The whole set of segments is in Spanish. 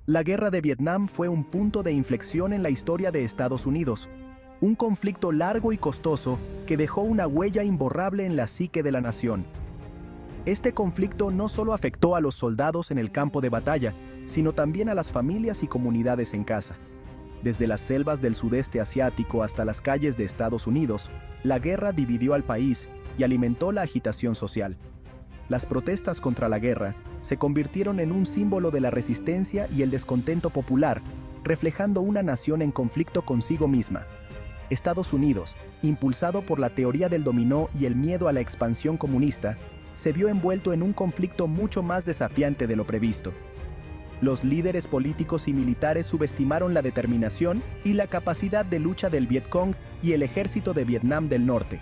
La Guerra de Vietnam fue un punto de inflexión en la historia de Estados Unidos. Un conflicto largo y costoso que dejó una huella imborrable en la psique de la nación. Este conflicto no solo afectó a los soldados en el campo de batalla, sino también a las familias y comunidades en casa. Desde las selvas del sudeste asiático hasta las calles de Estados Unidos, la guerra dividió al país y alimentó la agitación social. Las protestas contra la guerra se convirtieron en un símbolo de la resistencia y el descontento popular, reflejando una nación en conflicto consigo misma. Estados Unidos, impulsado por la teoría del dominó y el miedo a la expansión comunista, se vio envuelto en un conflicto mucho más desafiante de lo previsto. Los líderes políticos y militares subestimaron la determinación y la capacidad de lucha del Vietcong y el ejército de Vietnam del Norte.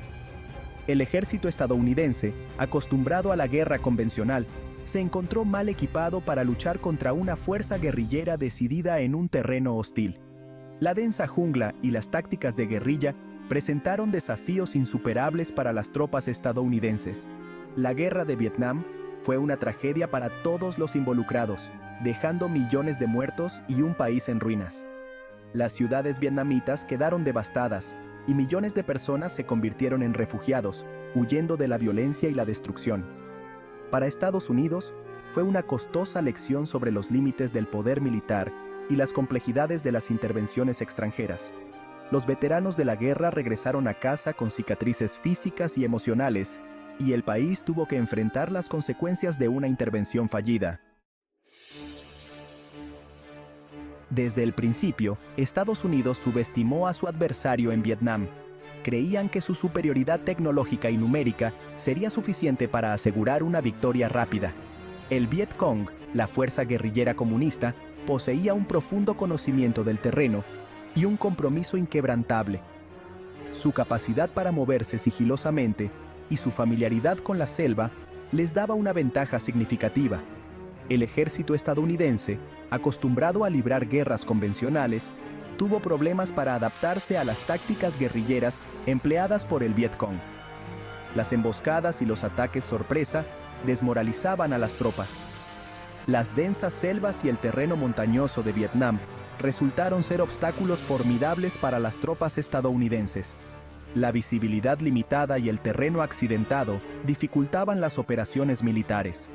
El ejército estadounidense, acostumbrado a la guerra convencional, se encontró mal equipado para luchar contra una fuerza guerrillera decidida en un terreno hostil. La densa jungla y las tácticas de guerrilla presentaron desafíos insuperables para las tropas estadounidenses. La guerra de Vietnam fue una tragedia para todos los involucrados, dejando millones de muertos y un país en ruinas. Las ciudades vietnamitas quedaron devastadas y millones de personas se convirtieron en refugiados, huyendo de la violencia y la destrucción. Para Estados Unidos, fue una costosa lección sobre los límites del poder militar y las complejidades de las intervenciones extranjeras. Los veteranos de la guerra regresaron a casa con cicatrices físicas y emocionales, y el país tuvo que enfrentar las consecuencias de una intervención fallida. Desde el principio, Estados Unidos subestimó a su adversario en Vietnam. Creían que su superioridad tecnológica y numérica sería suficiente para asegurar una victoria rápida. El Vietcong, la fuerza guerrillera comunista, poseía un profundo conocimiento del terreno y un compromiso inquebrantable. Su capacidad para moverse sigilosamente y su familiaridad con la selva les daba una ventaja significativa. El ejército estadounidense, acostumbrado a librar guerras convencionales, tuvo problemas para adaptarse a las tácticas guerrilleras empleadas por el Vietcong. Las emboscadas y los ataques sorpresa desmoralizaban a las tropas. Las densas selvas y el terreno montañoso de Vietnam resultaron ser obstáculos formidables para las tropas estadounidenses. La visibilidad limitada y el terreno accidentado dificultaban las operaciones militares.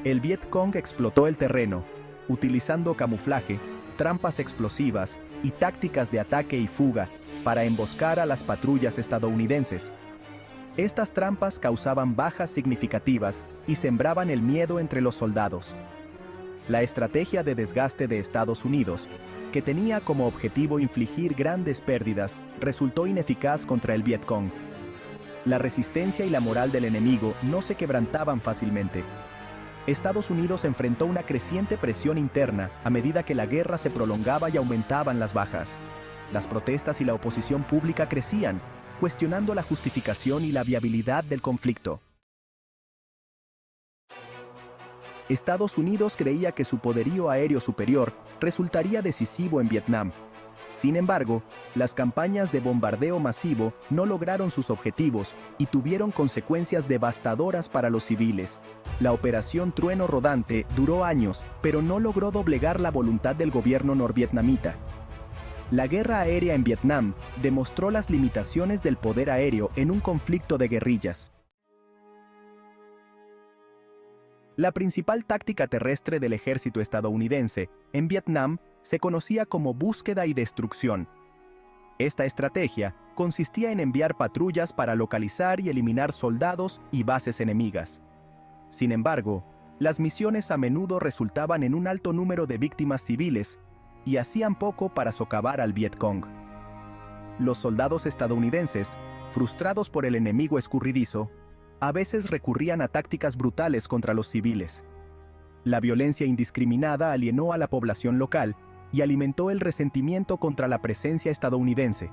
El Vietcong explotó el terreno, utilizando camuflaje, trampas explosivas y tácticas de ataque y fuga para emboscar a las patrullas estadounidenses. Estas trampas causaban bajas significativas y sembraban el miedo entre los soldados. La estrategia de desgaste de Estados Unidos, que tenía como objetivo infligir grandes pérdidas, resultó ineficaz contra el Vietcong. La resistencia y la moral del enemigo no se quebrantaban fácilmente. Estados Unidos enfrentó una creciente presión interna a medida que la guerra se prolongaba y aumentaban las bajas. Las protestas y la oposición pública crecían, cuestionando la justificación y la viabilidad del conflicto. Estados Unidos creía que su poderío aéreo superior resultaría decisivo en Vietnam. Sin embargo, las campañas de bombardeo masivo no lograron sus objetivos y tuvieron consecuencias devastadoras para los civiles. La Operación Trueno Rodante duró años, pero no logró doblegar la voluntad del gobierno norvietnamita. La guerra aérea en Vietnam demostró las limitaciones del poder aéreo en un conflicto de guerrillas. La principal táctica terrestre del ejército estadounidense en Vietnam se conocía como búsqueda y destrucción. Esta estrategia consistía en enviar patrullas para localizar y eliminar soldados y bases enemigas. Sin embargo, las misiones a menudo resultaban en un alto número de víctimas civiles y hacían poco para socavar al Vietcong. Los soldados estadounidenses, frustrados por el enemigo escurridizo, a veces recurrían a tácticas brutales contra los civiles. La violencia indiscriminada alienó a la población local y alimentó el resentimiento contra la presencia estadounidense.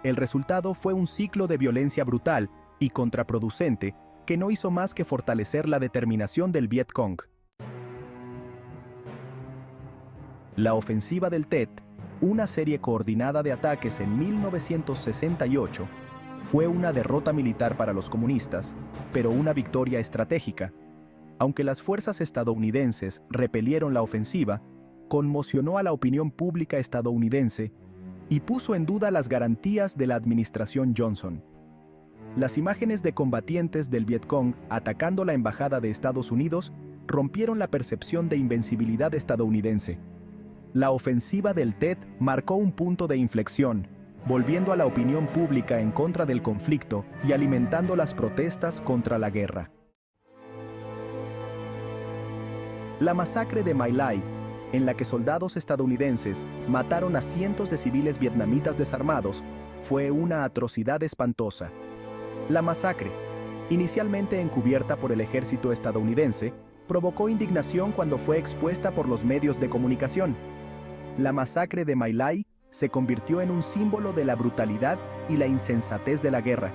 El resultado fue un ciclo de violencia brutal y contraproducente que no hizo más que fortalecer la determinación del Vietcong. La ofensiva del Tet, una serie coordinada de ataques en 1968, fue una derrota militar para los comunistas, pero una victoria estratégica. Aunque las fuerzas estadounidenses repelieron la ofensiva, conmocionó a la opinión pública estadounidense y puso en duda las garantías de la administración Johnson. Las imágenes de combatientes del Vietcong atacando la embajada de Estados Unidos rompieron la percepción de invencibilidad estadounidense. La ofensiva del Tet marcó un punto de inflexión, volviendo a la opinión pública en contra del conflicto y alimentando las protestas contra la guerra. La masacre de My Lai, en la que soldados estadounidenses mataron a cientos de civiles vietnamitas desarmados, fue una atrocidad espantosa. La masacre, inicialmente encubierta por el ejército estadounidense, provocó indignación cuando fue expuesta por los medios de comunicación. La masacre de My Lai se convirtió en un símbolo de la brutalidad y la insensatez de la guerra.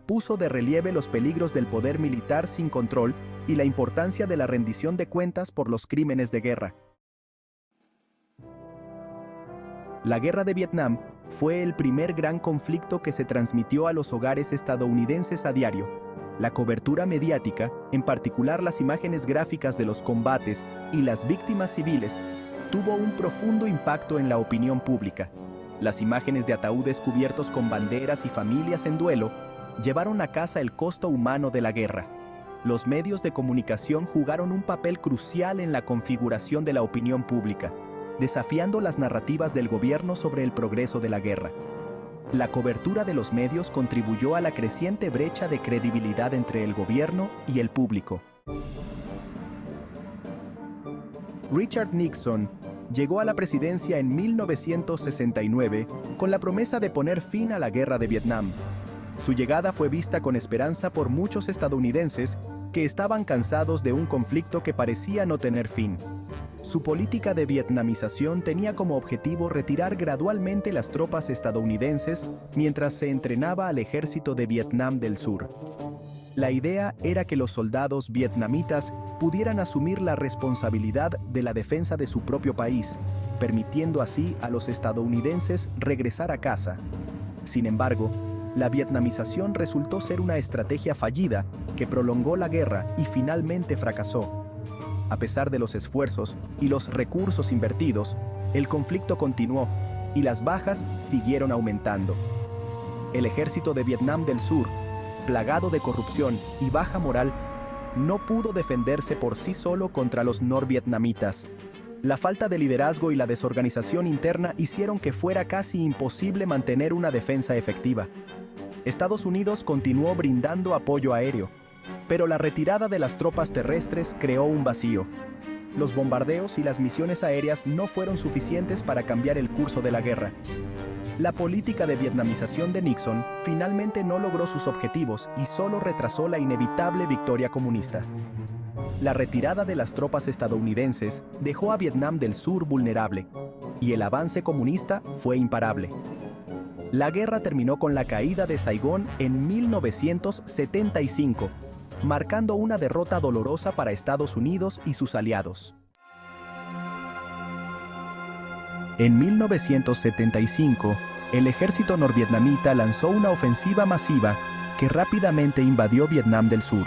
Puso de relieve los peligros del poder militar sin control y la importancia de la rendición de cuentas por los crímenes de guerra. La Guerra de Vietnam fue el primer gran conflicto que se transmitió a los hogares estadounidenses a diario. La cobertura mediática, en particular las imágenes gráficas de los combates y las víctimas civiles, tuvo un profundo impacto en la opinión pública. Las imágenes de ataúdes cubiertos con banderas y familias en duelo llevaron a casa el costo humano de la guerra. Los medios de comunicación jugaron un papel crucial en la configuración de la opinión pública, desafiando las narrativas del gobierno sobre el progreso de la guerra. La cobertura de los medios contribuyó a la creciente brecha de credibilidad entre el gobierno y el público. Richard Nixon llegó a la presidencia en 1969 con la promesa de poner fin a la guerra de Vietnam. Su llegada fue vista con esperanza por muchos estadounidenses que estaban cansados de un conflicto que parecía no tener fin. Su política de vietnamización tenía como objetivo retirar gradualmente las tropas estadounidenses mientras se entrenaba al ejército de Vietnam del Sur. La idea era que los soldados vietnamitas pudieran asumir la responsabilidad de la defensa de su propio país, permitiendo así a los estadounidenses regresar a casa. Sin embargo, la vietnamización resultó ser una estrategia fallida que prolongó la guerra y finalmente fracasó. A pesar de los esfuerzos y los recursos invertidos, el conflicto continuó y las bajas siguieron aumentando. El ejército de Vietnam del Sur, plagado de corrupción y baja moral, no pudo defenderse por sí solo contra los norvietnamitas. La falta de liderazgo y la desorganización interna hicieron que fuera casi imposible mantener una defensa efectiva. Estados Unidos continuó brindando apoyo aéreo, pero la retirada de las tropas terrestres creó un vacío. Los bombardeos y las misiones aéreas no fueron suficientes para cambiar el curso de la guerra. La política de vietnamización de Nixon finalmente no logró sus objetivos y solo retrasó la inevitable victoria comunista. La retirada de las tropas estadounidenses dejó a Vietnam del Sur vulnerable, y el avance comunista fue imparable. La guerra terminó con la caída de Saigón en 1975, marcando una derrota dolorosa para Estados Unidos y sus aliados. En 1975, el ejército norvietnamita lanzó una ofensiva masiva que rápidamente invadió Vietnam del Sur.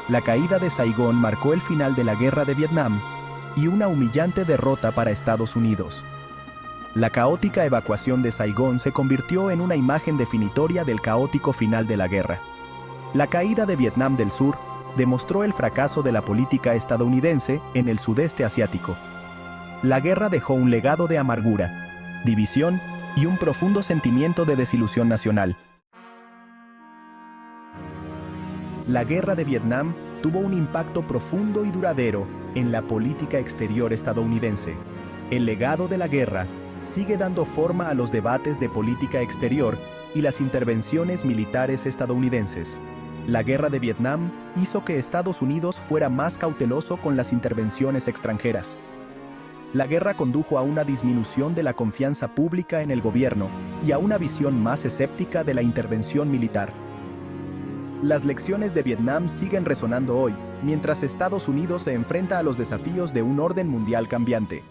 La caída de Saigón marcó el final de la Guerra de Vietnam y una humillante derrota para Estados Unidos. La caótica evacuación de Saigón se convirtió en una imagen definitoria del caótico final de la guerra. La caída de Vietnam del Sur demostró el fracaso de la política estadounidense en el sudeste asiático. La guerra dejó un legado de amargura, división y un profundo sentimiento de desilusión nacional. La guerra de Vietnam tuvo un impacto profundo y duradero en la política exterior estadounidense. El legado de la guerra sigue dando forma a los debates de política exterior y las intervenciones militares estadounidenses. La guerra de Vietnam hizo que Estados Unidos fuera más cauteloso con las intervenciones extranjeras. La guerra condujo a una disminución de la confianza pública en el gobierno y a una visión más escéptica de la intervención militar. Las lecciones de Vietnam siguen resonando hoy, mientras Estados Unidos se enfrenta a los desafíos de un orden mundial cambiante.